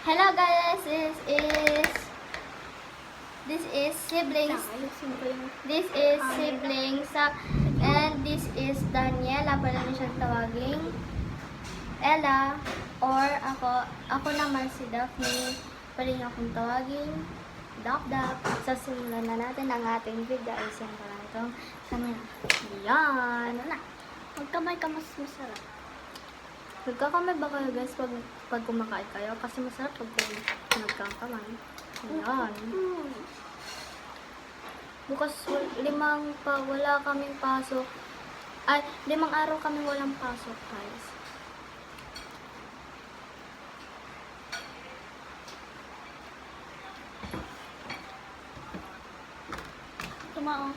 Hello guys, this is siblings. This is siblings and this is Daniela, pwede niyo siyang tawaging Ella, or ako naman si Daphne, pwede niyo akong tawaging Dap. So simulan na natin ang ating video. Ay, siyan pa lang itong camera. Yan, wala. Magkamay ka mas masarap. Nagkakamay ba kayo guys pag kumakain kayo? Kasi masarap pag nagkakamay. Ayan. Bukas wala kaming pasok. Ay, 5 araw kami walang pasok guys. Tumao.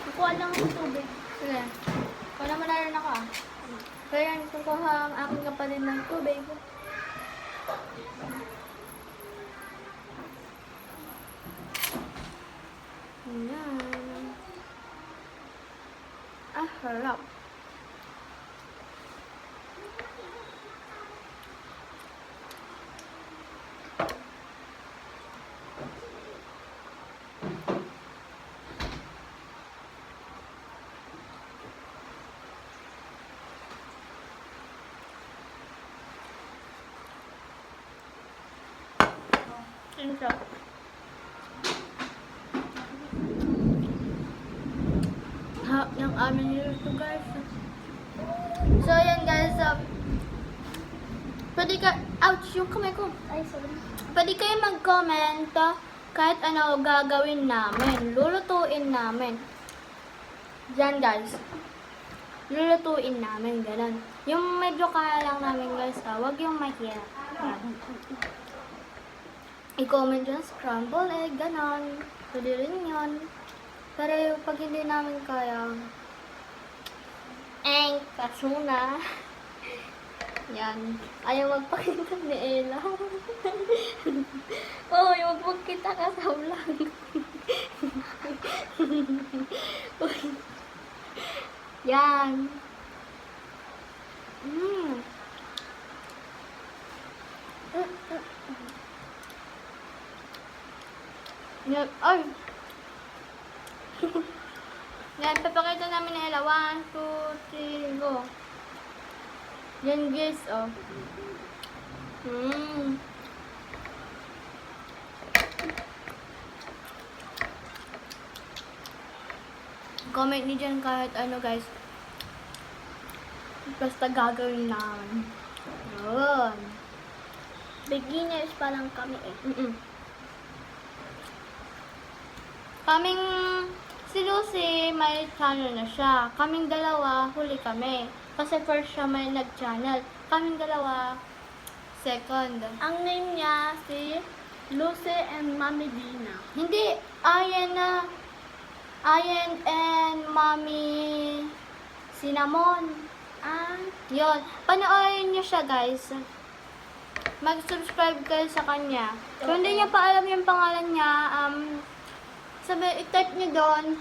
Kukuha lang ng tubig. Sige. Wala mo na rin ako ah. Kaya kukuha ang aking kapatid ng tubig. Ayan. Ah, harap. Ito. Yung amin nito guys. So yan guys, pwede ka, ouch, yung kamay ko. Ay, sorry. Pwede kayo mag-comment kahit ano gagawin namin. Lulutuin namin. Yan guys. Lulutuin namin, ganun. Yung medyo kaya lang namin guys, wag yung mahirap. I-comment dyan, scramble egg, ganun. Pwede rin yun. Pero pag hindi namin kaya, kasuna. Yan. Ayaw magpakita ni Ella. Oh, yung magpakita ka sa vlog. Yan. Yan. Ay! Yan, papakita namin ni Ella. 1, 2, 3, go. Yan guys, oh. Comment niyo dyan kahit ano guys. Basta gagawin namin. Yun. Beginners pa lang kami eh. Kaming si Lucy, may channel na siya. Kaming dalawa, huli kami. Kasi first siya may nag-channel. Kaming dalawa, second. Ang name niya si Lucy and Mami Dina. Hindi, Ayan and Mommy Cinnamon. Yun. Panoorin niyo siya guys. Mag-subscribe kayo sa kanya. Kung hindi niya pa alam yung pangalan niya, i-type niyo doon,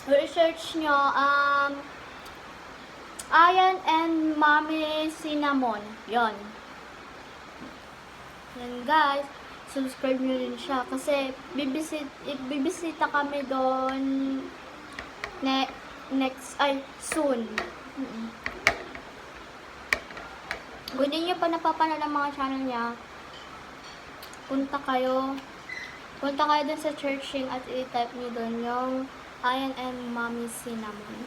research niyo, Ayan and Mommy Cinnamon. Yon. Yan guys. Subscribe niyo rin siya. Kasi bibisita kami doon soon. Kung hindi niyo pa napapanood ang mga channel niya, punta kayo dun sa searching at i-type niyo dun yung Ayan and Mommy Cinnamon.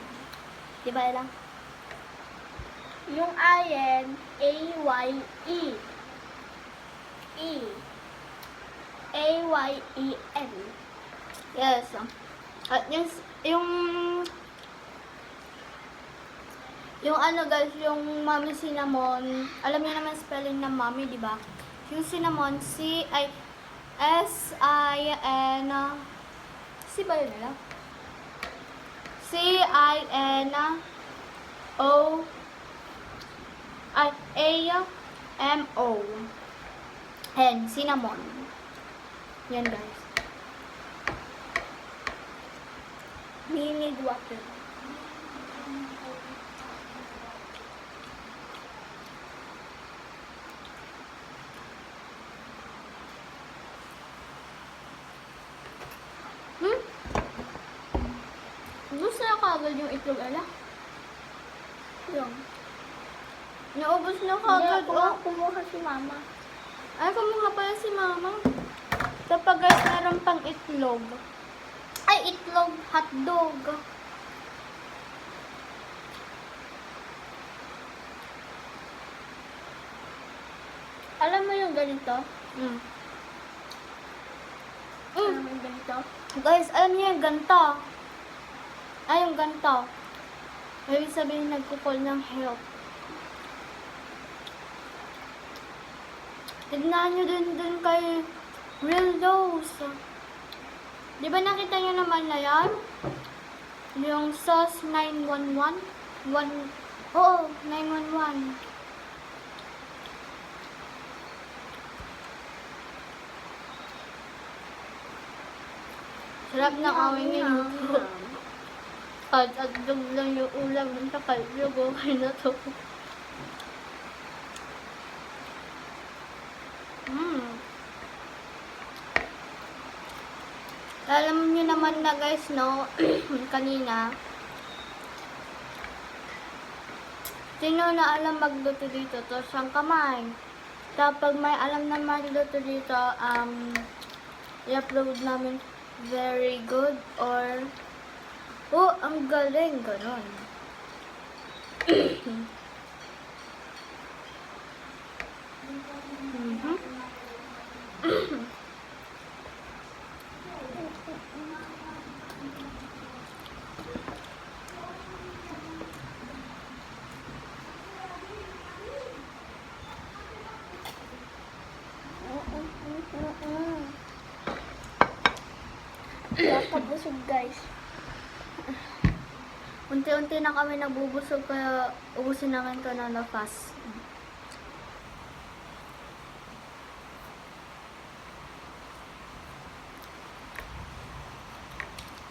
Diba, Ella? Yung Ayen, A-Y-E. A-Y-E-N. Yes. At yung ano guys, yung Mommy Cinnamon, alam niyo naman spelling ng Mommy, di ba? Yung Cinnamon, C-I-S-I-N, C ba yun nila? C-I-N-O A-M-O. Hen, cinnamon. Yan guys. We need water. Gusto na kagad yung itlog, ala? Yung. Naubos na Hindi, kagad, oh. kumuha si mama. Ay, kumuha pala si mama. Kapag guys, meron pang itlog. Ay, itlog, hotdog. Alam mo yung ganito? Mm. Alam mo yung ganito? Guys, alam niyo yung ganito. Ay, yung ganito. Ibig sabihin nagkukol ng help. Tignan nyo din kay Real Dose. Di ba nakita nyo naman na yan? Yung sauce 911? Oo, 911. Sarap ng awing yun. At lang yung ulam ng takal. Yung okay na to. Alam niyo naman na guys, no? Kanina. Sino na alam magluto dito? To siyang kamay. Kapag may alam na magluto dito, i-upload namin very good or oh, ang galing, ganon. Nakabusog guys. Unti-unti na kami nabubusog kaya ubusin namin ito na fast.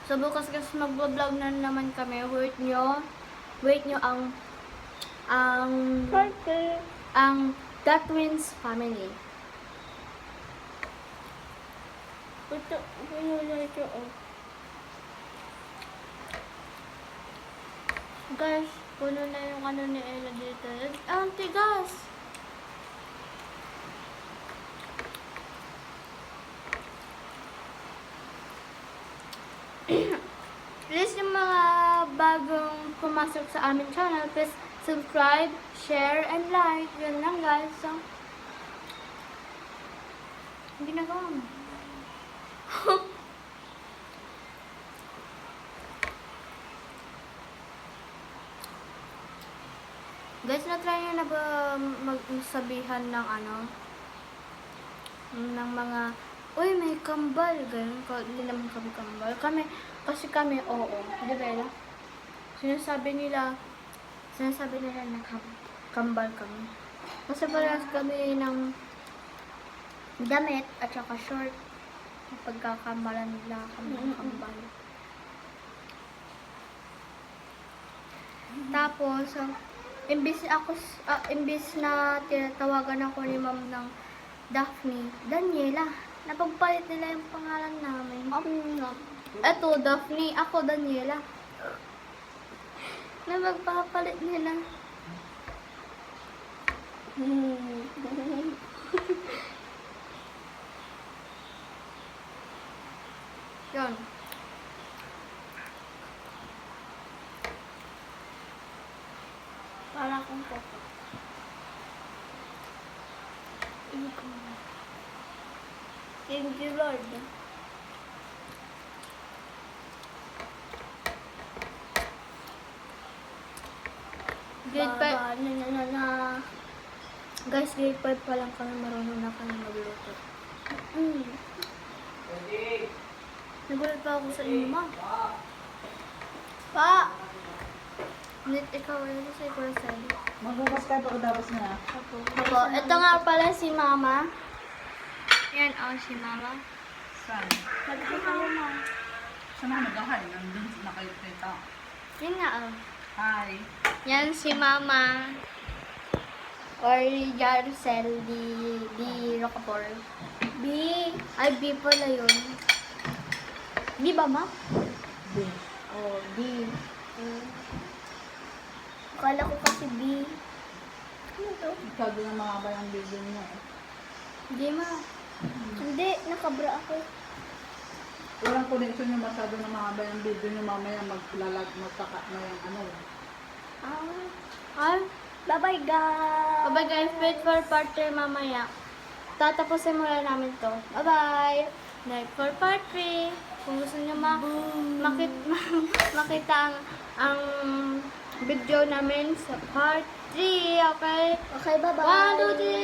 So bukas kasi mag-vlog na naman kami. Wait nyo Perfect. ang The Twins family. Ito, ito, oh. Guys, puno na yung ano ni Ella dito. Ang tigas! Please yung mga bagong pumasok sa aming channel, please subscribe, share, and like. Yun lang guys. So, hindi na gawin. Guys, na-try nyo na ba magsabihan ng ano? Ng mga, uy, may kambal. Ganun, hindi naman kami kambal. Kasi kami, oo. Di ba, Ella? Sinasabi nila na kambal kami. Kasi parehas kami ng damit at saka short. Pagkakambalan nila kami ng kambal. Tapos, imbis na tinatawagan ako ni Ma'am ng Daphne, Daniela. Napagpalit nila yung pangalan namin. Eto, Daphne. Ako, Daniela. Napagpapalit nila. Yun. Para kung koko. Thank you, Lord. Grade 5. Na. Guys, grade 5 pa lang kami marunong na kami magluto. Nagulat pa ako sa inyo, Ma. Pa! Nit, ikaw, ano sa ikaw sa'yo? Magbukas ka pagkatapos na. Opo, ito nga pala si Mama. Yan, si Mama. Saan? Nag-hi kayo ma. Saan ako nag-hi? Nandun nakikita. Yun nga, oh. Hi. Yan si Mama. Or Yarcel di Rocapor. B. Ay, B pala yun. B ba, Ma? B. Oh, B. Akala ko kasi B. Ano to? Masyado na mahaba yung video niya eh. Hindi, Ma. Hindi, nakabra ako. Walang connection yung masyado na mahaba yung video niyo mamaya magkaka na yung ano. Ay, Bye-bye guys. bye guys. Wait for part 3 mamaya. Tatapusin muna namin to. Bye-bye. Night for part 3. Kung gusto nyo makita ang video namin sa part 3, okay? Okay, bye-bye. 1, 2, 3.